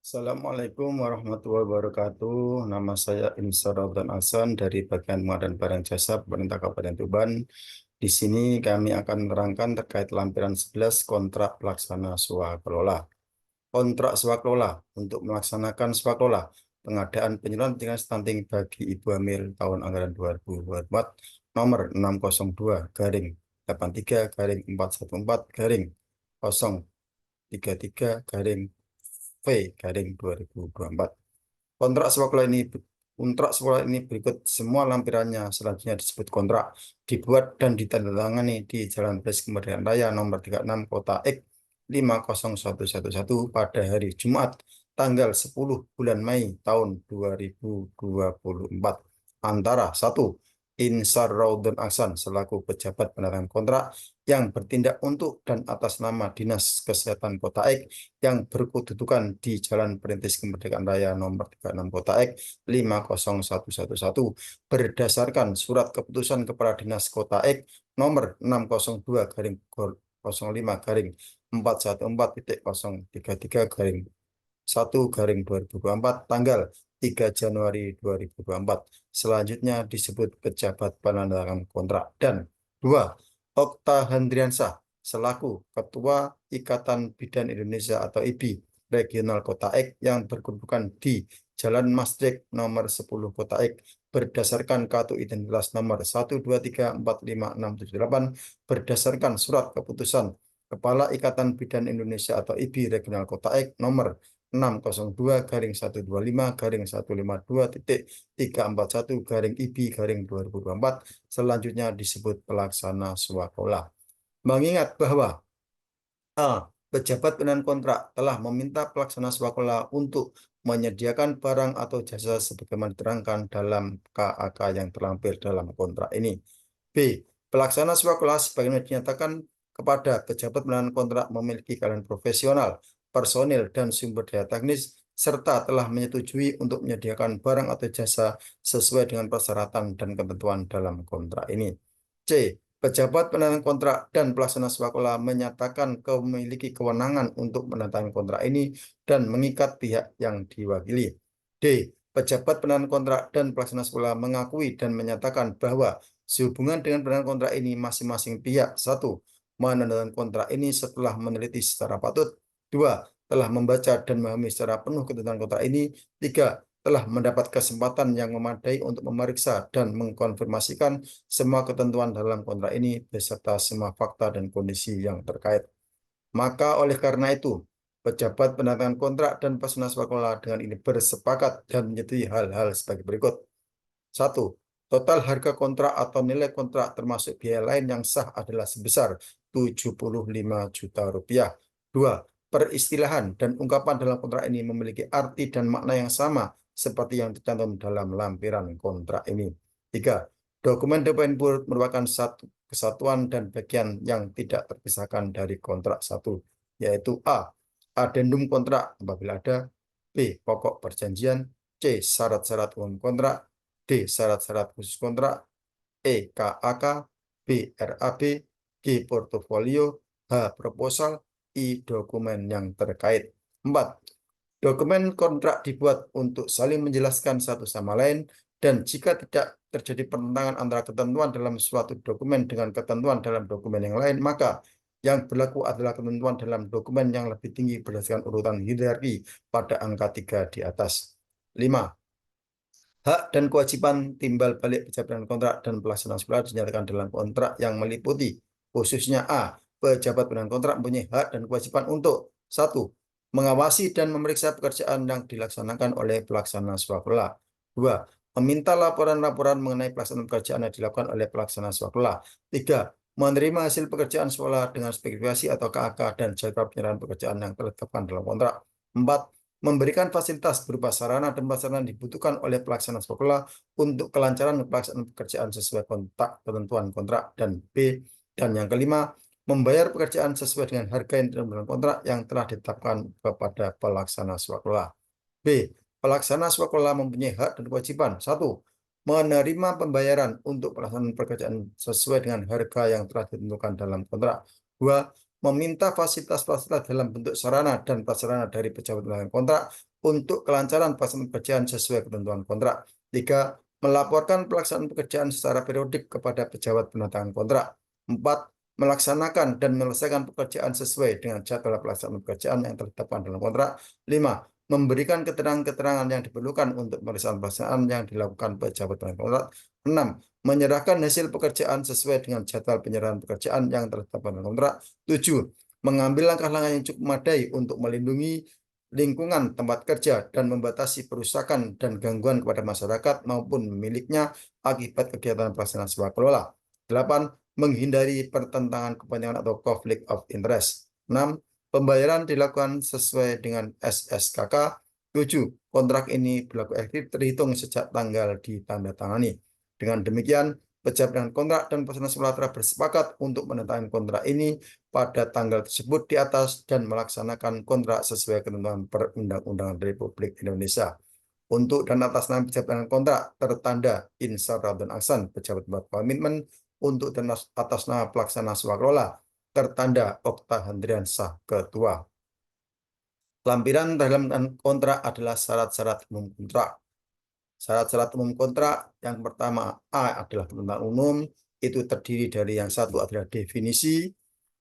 Assalamualaikum warahmatullahi wabarakatuh. Nama saya Insar Raudan Hasan dari bagian pengadaan barang jasa pemerintah Kabupaten Tuban. Di sini kami akan menerangkan terkait lampiran 11 kontrak pelaksana swakelola. Kontrak swakelola untuk melaksanakan swakelola pengadaan penyuluhan tingkat stunting bagi ibu hamil tahun anggaran 2024 nomor 602 garing 83 garing 414 garing 033 garing V garing 2024. Kontrak sekolah ini berikut semua lampirannya selanjutnya disebut kontrak dibuat dan ditandatangani di Jalan Pres Kemerdekaan Raya nomor 36 Kota X 50111 pada hari Jumat tanggal 10 bulan Mei tahun 2024 antara satu Insar Raudun Aksan selaku pejabat penandatangan kontrak yang bertindak untuk dan atas nama Dinas Kesehatan Kota X yang berkedudukan di Jalan Perintis Kemerdekaan Raya nomor 36 Kota X 50111 berdasarkan surat keputusan Kepala Dinas Kota X nomor 602 garing 05 garing 414.033 garing 1 garing 2024 tanggal 3 Januari 2024. Selanjutnya disebut pejabat penandatangan kontrak. Dan 2. Okta Hendriansah selaku Ketua Ikatan Bidan Indonesia atau IBI Regional Kota X yang berkedudukan di Jalan Masjid nomor 10 Kota X berdasarkan kartu identitas nomor 1234568 berdasarkan surat keputusan Kepala Ikatan Bidan Indonesia atau IBI Regional Kota X nomor 602 garing 125 garing 152.341 garing IBI garing 2024 selanjutnya disebut pelaksana swakelola. Mengingat bahwa A. Pejabat penandatangan kontrak telah meminta pelaksana swakelola untuk menyediakan barang atau jasa sebagaimana diterangkan dalam KAK yang terlampir dalam kontrak ini. B. Pelaksana swakelola sebagaimana dinyatakan kepada pejabat penandatangan kontrak memiliki kalian profesional, personil, dan sumber daya teknis, serta telah menyetujui untuk menyediakan barang atau jasa sesuai dengan persyaratan dan ketentuan dalam kontrak ini. C. Pejabat penandatangan kontrak dan pelaksana swakelola menyatakan memiliki kewenangan untuk menandatangani kontrak ini dan mengikat pihak yang diwakili. D. Pejabat penandatangan kontrak dan pelaksana swakelola mengakui dan menyatakan bahwa sehubungan dengan penandatangan kontrak ini masing-masing pihak satu menandatangani kontrak ini setelah meneliti secara patut, dua telah membaca dan memahami secara penuh ketentuan kontrak ini, tiga telah mendapat kesempatan yang memadai untuk memeriksa dan mengkonfirmasikan semua ketentuan dalam kontrak ini beserta semua fakta dan kondisi yang terkait. Maka oleh karena itu, pejabat penandatangan kontrak dan pelaksana swakelola dengan ini bersepakat dan menyetujui hal-hal sebagai berikut. Satu, total harga kontrak atau nilai kontrak termasuk biaya lain yang sah adalah sebesar 75 juta rupiah. Dua, peristilahan dan ungkapan dalam kontrak ini memiliki arti dan makna yang sama seperti yang tercantum dalam lampiran kontrak ini. Tiga, dokumen-dokumen merupakan satu kesatuan dan bagian yang tidak terpisahkan dari kontrak satu, yaitu A. Adendum kontrak apabila ada, B. Pokok perjanjian, C. Syarat-syarat umum kontrak, D. Syarat-syarat khusus kontrak, E. KAK, B. RAB, G. Portofolio, H. Proposal, I. Dokumen yang terkait. 4. Dokumen kontrak dibuat untuk saling menjelaskan satu sama lain dan jika tidak terjadi pertentangan antara ketentuan dalam suatu dokumen dengan ketentuan dalam dokumen yang lain, maka yang berlaku adalah ketentuan dalam dokumen yang lebih tinggi berdasarkan urutan hierarki pada angka 3 di atas. 5. Hak dan kewajiban timbal balik pejabat kontrak dan pelaksana swakelola dinyatakan dalam kontrak yang meliputi khususnya A. Pejabat penandatangan kontrak mempunyai hak dan kewajiban untuk satu, mengawasi dan memeriksa pekerjaan yang dilaksanakan oleh pelaksana swakelola. Dua, meminta laporan-laporan mengenai pelaksanaan pekerjaan yang dilakukan oleh pelaksana swakelola. Tiga, menerima hasil pekerjaan swakelola dengan spesifikasi atau KAK dan jadwal penyerahan pekerjaan yang tertetapkan dalam kontrak. Empat, memberikan fasilitas berupa sarana dan prasarana yang dibutuhkan oleh pelaksana swakelola untuk kelancaran pelaksanaan pekerjaan sesuai ketentuan kontrak. Dan B, dan yang kelima, membayar pekerjaan sesuai dengan harga yang dalam kontrak yang telah ditetapkan kepada pelaksana swakelola. B. Pelaksana swakelola mempunyai hak dan kewajiban. Satu, menerima pembayaran untuk pelaksanaan pekerjaan sesuai dengan harga yang telah ditentukan dalam kontrak. Dua, meminta fasilitas-fasilitas dalam bentuk sarana dan prasarana dari pejabat penandatangan kontrak untuk kelancaran pelaksanaan pekerjaan sesuai ketentuan kontrak. 3. Melaporkan pelaksanaan pekerjaan secara periodik kepada pejabat penandatangan kontrak. 4. Melaksanakan dan menyelesaikan pekerjaan sesuai dengan jadwal pelaksanaan pekerjaan yang tertetapkan dalam kontrak. 5. Memberikan keterangan-keterangan yang diperlukan untuk pelaksanaan yang dilakukan pejabat penandatangan kontrak. 6. Menyerahkan hasil pekerjaan sesuai dengan jadwal penyerahan pekerjaan yang tertetapkan dalam kontrak. 7. Mengambil langkah-langkah yang cukup memadai untuk melindungi lingkungan tempat kerja dan membatasi perusakan dan gangguan kepada masyarakat maupun miliknya akibat kegiatan pelaksanaan swakelola. 8. Menghindari pertentangan kepentingan atau conflict of interest. 6. Pembayaran dilakukan sesuai dengan SSKK. 7. Kontrak ini berlaku efektif terhitung sejak tanggal ditandatangani. Dengan demikian, pejabat dengan kontrak dan pelaksanaan sekolah telah bersepakat untuk menandatangani kontrak ini pada tanggal tersebut di atas dan melaksanakan kontrak sesuai ketentuan Perundang-Undangan Republik Indonesia. Untuk dan atas nama pejabat dengan kontrak tertanda Insar Ramadan Ahsan, pejabat buat komitmen. Untuk dan atas nama pelaksana swakelola tertanda Okta Handriansah, Ketua. Lampiran dalam kontrak adalah syarat-syarat umum kontrak. Syarat-syarat umum kontrak yang pertama A adalah ketentuan umum, itu terdiri dari yang satu adalah definisi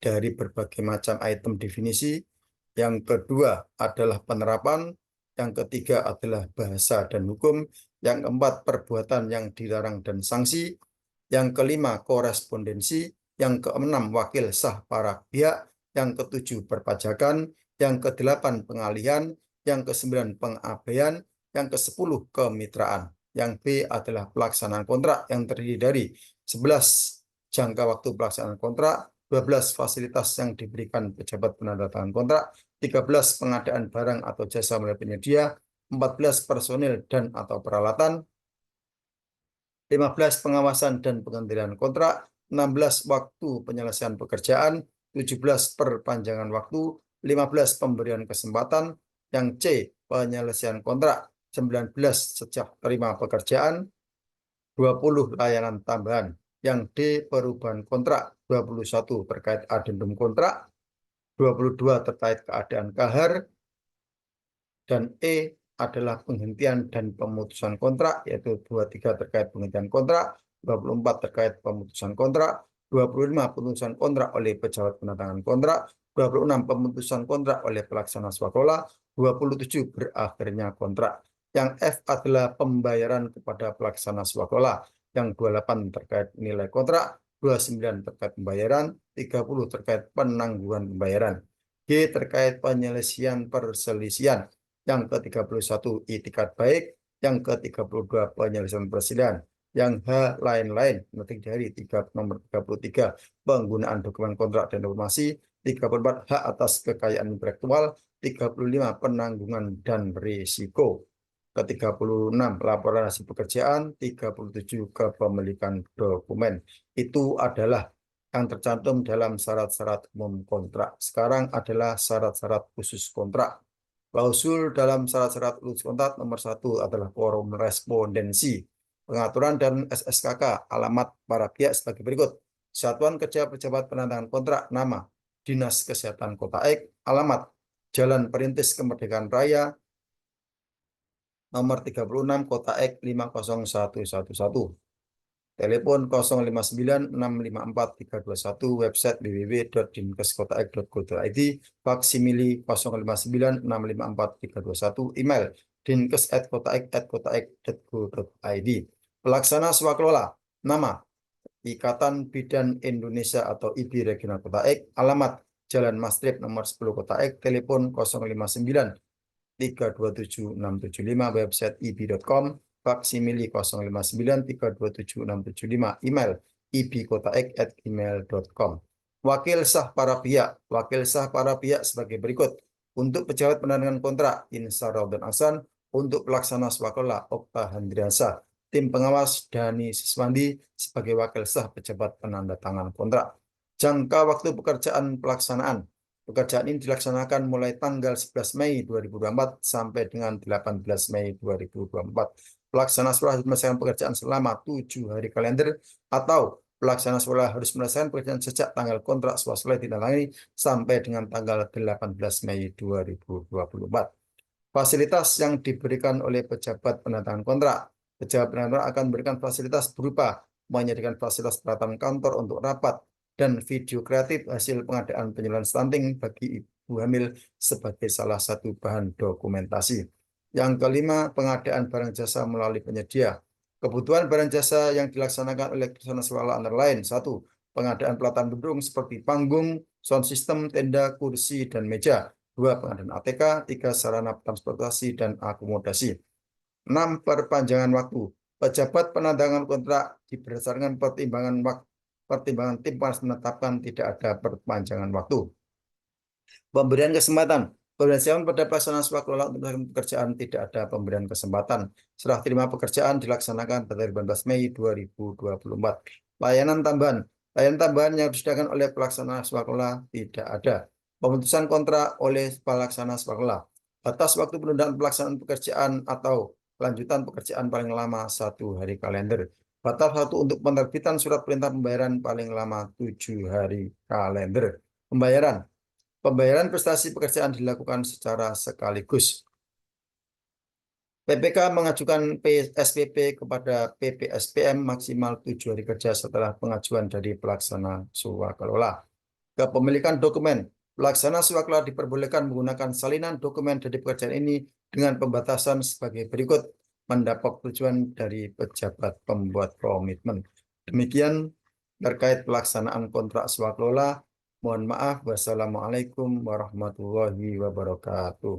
dari berbagai macam item definisi, yang kedua adalah penerapan, yang ketiga adalah bahasa dan hukum, yang keempat perbuatan yang dilarang dan sanksi, yang kelima korespondensi, yang keenam wakil sah para pihak, yang ketujuh perpajakan, yang kedelapan pengalihan, yang kesembilan pengabaian, yang ke-10 kemitraan. Yang B adalah pelaksanaan kontrak yang terdiri dari 11 jangka waktu pelaksanaan kontrak, 12 fasilitas yang diberikan pejabat penandatangan kontrak, 13 pengadaan barang atau jasa oleh penyedia, 14 personil dan atau peralatan, 15 pengawasan dan pengendalian kontrak, 16 waktu penyelesaian pekerjaan, 17 perpanjangan waktu, 15 pemberian kesempatan, yang C penyelesaian kontrak, 19 sejak terima pekerjaan, 20 layanan tambahan, yang D perubahan kontrak, 21 terkait adendum kontrak, 22 terkait keadaan kahar, dan E adalah penghentian dan pemutusan kontrak, yaitu 23 terkait penghentian kontrak, 24 terkait pemutusan kontrak, 25 pemutusan kontrak oleh pejabat penandatangan kontrak, 26 pemutusan kontrak oleh pelaksana swakelola, 27 berakhirnya kontrak. Yang F adalah pembayaran kepada pelaksana swakelola, yang 28 terkait nilai kontrak, 29 terkait pembayaran, 30 terkait penangguhan pembayaran. G terkait penyelesaian perselisihan, yang ke-31 itikat baik, yang ke-32 penyelesaian perselisihan, yang H lain-lain, metik dari nomor 33 penggunaan dokumen kontrak dan informasi, 34 hak atas kekayaan intelektual, 35 penanggungan dan risiko, ke-36 laporan hasil pekerjaan, 37 kepemilikan dokumen. Itu adalah yang tercantum dalam syarat-syarat umum kontrak. Sekarang adalah syarat-syarat khusus kontrak. Klausul dalam syarat-syarat khusus kontrak nomor 1 adalah forum respondensi. Pengaturan dan SSKK, alamat para pihak sebagai berikut. Satuan Kerja Pejabat Penandatangan Kontrak, nama Dinas Kesehatan Kota Ek, alamat Jalan Perintis Kemerdekaan Raya, nomor 36, Kota Ek 50111. Telepon 059654321, website www.dinkeskotaek.go.id, faksimili 059654321, email dinkes@kotaek.go.id. Pelaksana swakelola, nama Ikatan Bidan Indonesia atau IBI Regional Kota Ek, alamat Jalan Mastrip nomor 10 Kota Ek, telepon 059 327 675, website ibi.com, faksimili 059 327 675, email ibkotaek@gmail.com. Wakil sah para pihak. Wakil sah para pihak sebagai berikut. Untuk pejabat penandatangan kontrak, Insar Ramadan Ahsan. Untuk pelaksana swakelola, Okta Handriansah. Tim pengawas, Dani Siswandi sebagai wakil sah pejabat penandatangan kontrak. Jangka waktu pekerjaan pelaksanaan. Pekerjaan ini dilaksanakan mulai tanggal 11 Mei 2024 sampai dengan 18 Mei 2024. Pelaksana setelah menyelesaikan pekerjaan selama 7 hari kalender atau pelaksana sekolah harus menyelesaikan pekerjaan sejak tanggal kontrak swasta ditandatangani sampai dengan tanggal 18 Mei 2024. Fasilitas yang diberikan oleh pejabat penandatangan kontrak. Pejabat penandatangan akan memberikan fasilitas berupa menyediakan fasilitas peralatan kantor untuk rapat dan video kreatif hasil pengadaan penjualan stunting bagi ibu hamil sebagai salah satu bahan dokumentasi. Yang kelima, pengadaan barang jasa melalui penyedia. Kebutuhan barang jasa yang dilaksanakan oleh perusahaan swasta antara lain: satu, pengadaan pelataran gedung seperti panggung, sound system, tenda, kursi, dan meja. Dua, pengadaan ATK. Tiga, sarana transportasi dan akomodasi. 6, perpanjangan waktu. Pejabat penandatangan kontrak berdasarkan pertimbangan tim menetapkan tidak ada perpanjangan waktu. Pemberian kesempatan. Pemberhentian pada pelaksanaan swakelola untuk melakukan pekerjaan tidak ada pemberian kesempatan. Serah terima pekerjaan dilaksanakan pada 18 Mei 2024. Layanan tambahan. Layanan tambahan yang disediakan oleh pelaksana swakelola tidak ada. Pemutusan kontrak oleh pelaksana swakelola. Batas waktu penundaan pelaksanaan pekerjaan atau kelanjutan pekerjaan paling lama 1 hari kalender. Batas waktu untuk penerbitan surat perintah pembayaran paling lama 7 hari kalender. Pembayaran. Pembayaran prestasi pekerjaan dilakukan secara sekaligus. PPK mengajukan SPP kepada PPSPM maksimal 7 hari kerja setelah pengajuan dari pelaksana swakelola. Kepemilikan dokumen. Pelaksana swakelola diperbolehkan menggunakan salinan dokumen dari pekerjaan ini dengan pembatasan sebagai berikut: mendapat tujuan dari pejabat pembuat komitmen. Demikian terkait pelaksanaan kontrak swakelola. Mohon maaf. Wassalamualaikum warahmatullahi wabarakatuh.